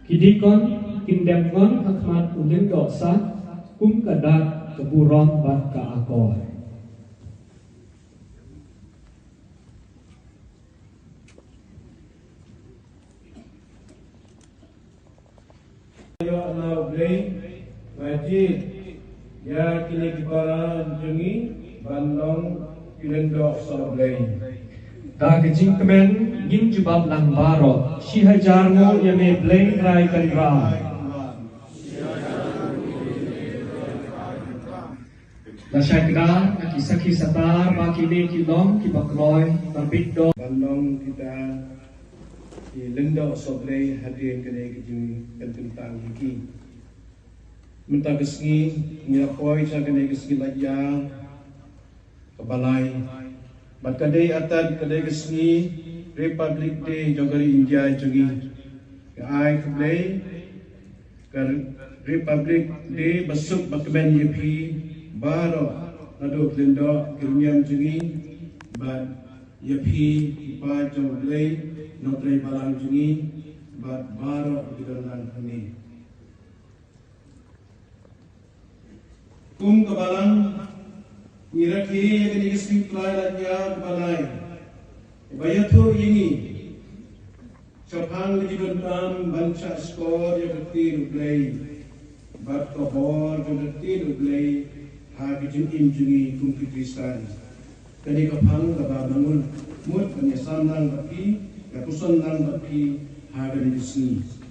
Kidikon kindemngon hakmat uling dosa kadat keburon bat ka akoy. Yo anau blay wajib ya kini kepala jengi bandong kilendok sablay. Da kejing kemen gin jubab lang baro si hajar mo yame blay rai kandra. Dasya keda nakisaki satar bakile kilom kibakloy terbitdo Bandong kita kilendok sablay hadir kene kejing tentang hiki. Mentah kesengi ngirapoy sa kene kesengi laya kebalai. Bat kadai atat kadai kesengi Republic Day jogari India jongi. Ai keblai ke Republic Day besuk bakmen yepi baro adu kelendok kirmiam jongi bat yepi ipa joglai notrei balang jongi bat baro didalan kami. Kum kebalang Wiraki yang ini kesini kelai raja kebalai. Bayatur ini Sapang di bentam banca skor yang berarti nublai. Bat kohor yang berarti nublai. Hagi jengin jengi kumpi kristal. Jadi kapang kaba bangun mut penyesan nang bapi, kapusan nang bapi hagi di sini.